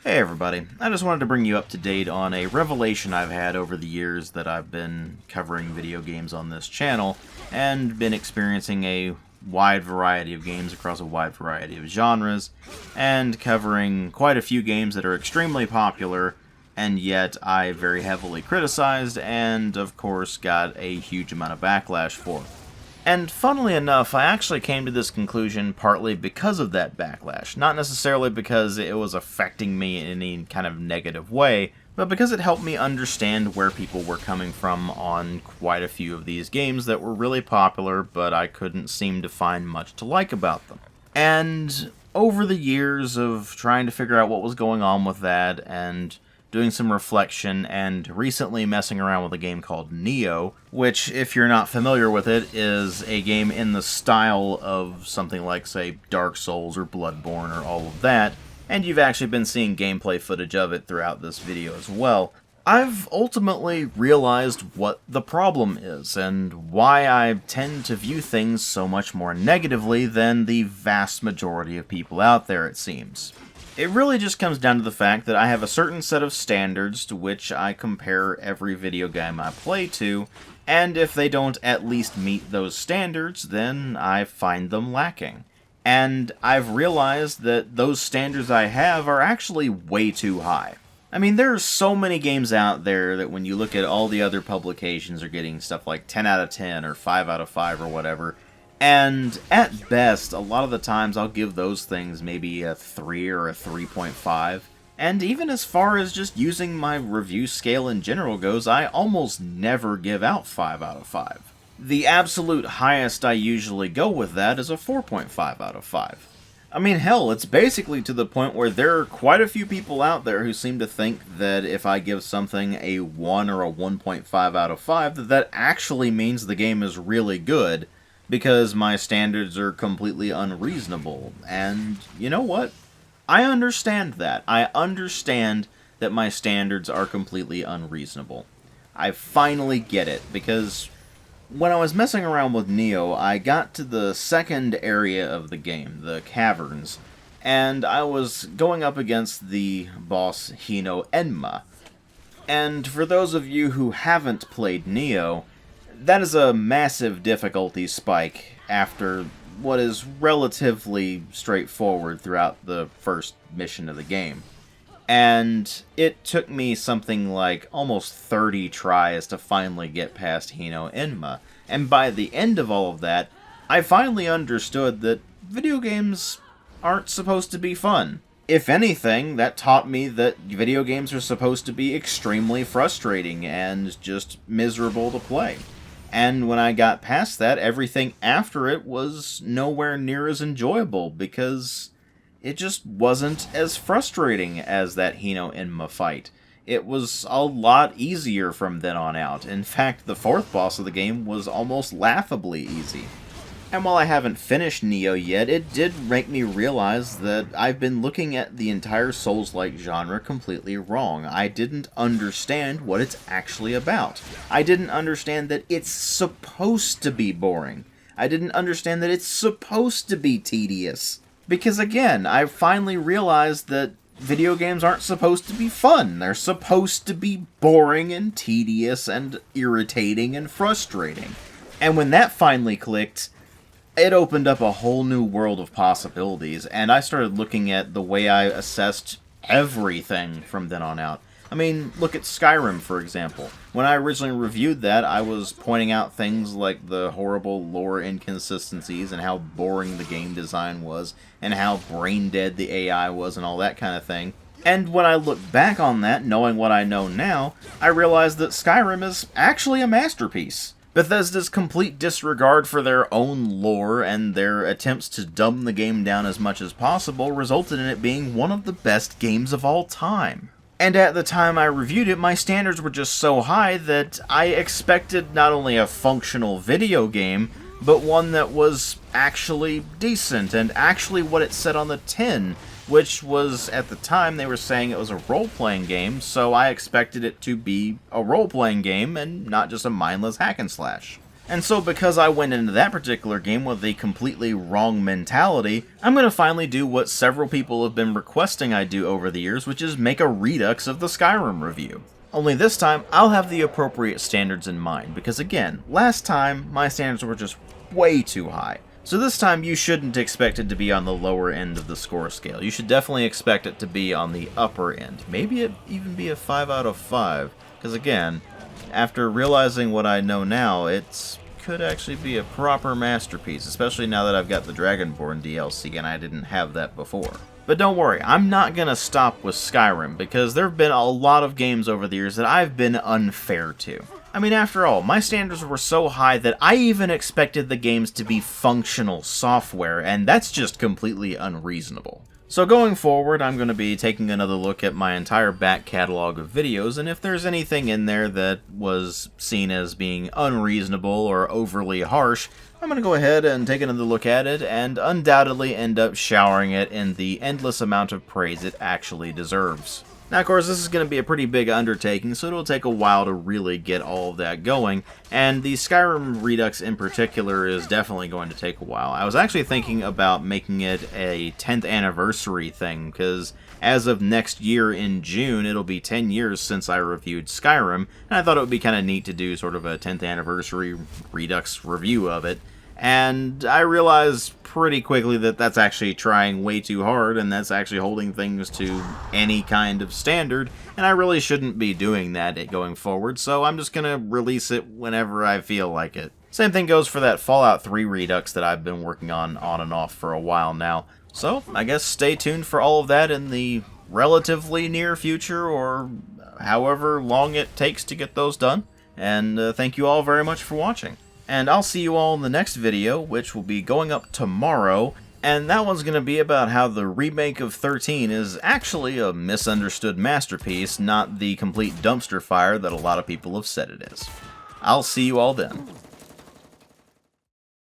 Hey everybody, I just wanted to bring you up to date on a revelation I've had over the years that I've been covering video games on this channel, and been experiencing a wide variety of games across a wide variety of genres, and covering quite a few games that are extremely popular, and yet I very heavily criticized, and of course got a huge amount of backlash for. And funnily enough, I actually came to this conclusion partly because of that backlash. Not necessarily because it was affecting me in any kind of negative way, but because it helped me understand where people were coming from on quite a few of these games that were really popular, but I couldn't seem to find much to like about them. And over the years of trying to figure out what was going on with that, and doing some reflection, and recently messing around with a game called Neo, which, if you're not familiar with it, is a game in the style of something like, say, Dark Souls or Bloodborne or all of that, and you've actually been seeing gameplay footage of it throughout this video as well. I've ultimately realized what the problem is, and why I tend to view things so much more negatively than the vast majority of people out there, it seems. It really just comes down to the fact that I have a certain set of standards to which I compare every video game I play to, and if they don't at least meet those standards, then I find them lacking. And I've realized that those standards I have are actually way too high. I mean, there are so many games out there that when you look at all the other publications are getting stuff like 10 out of 10 or 5 out of 5 or whatever, and at best, a lot of the times I'll give those things maybe a 3 or a 3.5. And even as far as just using my review scale in general goes, I almost never give out 5 out of 5. The absolute highest I usually go with that is a 4.5 out of 5. I mean, hell, it's basically to the point where there are quite a few people out there who seem to think that if I give something a 1 or a 1.5 out of 5, that actually means the game is really good, because my standards are completely unreasonable. And you know what? I understand that. I understand that my standards are completely unreasonable. I finally get it, because when I was messing around with Neo, I got to the second area of the game, the caverns, and I was going up against the boss Hino Enma. And for those of you who haven't played Neo, that is a massive difficulty spike after what is relatively straightforward throughout the first mission of the game. And it took me something like almost 30 tries to finally get past Hino Enma. And by the end of all of that, I finally understood that video games aren't supposed to be fun. If anything, that taught me that video games are supposed to be extremely frustrating and just miserable to play. And when I got past that, everything after it was nowhere near as enjoyable, because it just wasn't as frustrating as that Hino Enma fight. It was a lot easier from then on out. In fact, the fourth boss of the game was almost laughably easy. And while I haven't finished Neo yet, it did make me realize that I've been looking at the entire Souls-like genre completely wrong. I didn't understand what it's actually about. I didn't understand that it's supposed to be boring. I didn't understand that it's supposed to be tedious. Because again, I finally realized that video games aren't supposed to be fun. They're supposed to be boring and tedious and irritating and frustrating. And when that finally clicked, it opened up a whole new world of possibilities, and I started looking at the way I assessed everything from then on out. I mean, look at Skyrim, for example. When I originally reviewed that, I was pointing out things like the horrible lore inconsistencies, and how boring the game design was, and how brain-dead the AI was, and all that kind of thing. And when I look back on that, knowing what I know now, I realized that Skyrim is actually a masterpiece. Bethesda's complete disregard for their own lore and their attempts to dumb the game down as much as possible resulted in it being one of the best games of all time. And at the time I reviewed it, my standards were just so high that I expected not only a functional video game, but one that was actually decent and actually what it said on the tin, which was, at the time, they were saying it was a role-playing game, so I expected it to be a role-playing game and not just a mindless hack and slash. And so because I went into that particular game with a completely wrong mentality, I'm going to finally do what several people have been requesting I do over the years, which is make a redux of the Skyrim review. Only this time, I'll have the appropriate standards in mind, because again, last time, my standards were just way too high. So this time, you shouldn't expect it to be on the lower end of the score scale. You should definitely expect it to be on the upper end. Maybe it even be a 5 out of 5, because again, after realizing what I know now, it could actually be a proper masterpiece, especially now that I've got the Dragonborn DLC and I didn't have that before. But don't worry, I'm not going to stop with Skyrim, because there have been a lot of games over the years that I've been unfair to. I mean, after all, my standards were so high that I even expected the games to be functional software, and that's just completely unreasonable. So going forward, I'm going to be taking another look at my entire back catalog of videos, and if there's anything in there that was seen as being unreasonable or overly harsh, I'm going to go ahead and take another look at it, and undoubtedly end up showering it in the endless amount of praise it actually deserves. Now, of course, this is going to be a pretty big undertaking, so it'll take a while to really get all of that going, and the Skyrim Redux in particular is definitely going to take a while. I was actually thinking about making it a 10th anniversary thing, because as of next year in June, it'll be 10 years since I reviewed Skyrim, and I thought it would be kind of neat to do sort of a 10th anniversary Redux review of it. And I realized pretty quickly that that's actually trying way too hard, and that's actually holding things to any kind of standard, and I really shouldn't be doing that going forward, so I'm just gonna release it whenever I feel like it. Same thing goes for that Fallout 3 Redux that I've been working on and off for a while now. So, I guess stay tuned for all of that in the relatively near future, or however long it takes to get those done. And thank you all very much for watching. And I'll see you all in the next video, which will be going up tomorrow, and that one's going to be about how the remake of 13 is actually a misunderstood masterpiece, not the complete dumpster fire that a lot of people have said it is. I'll see you all then.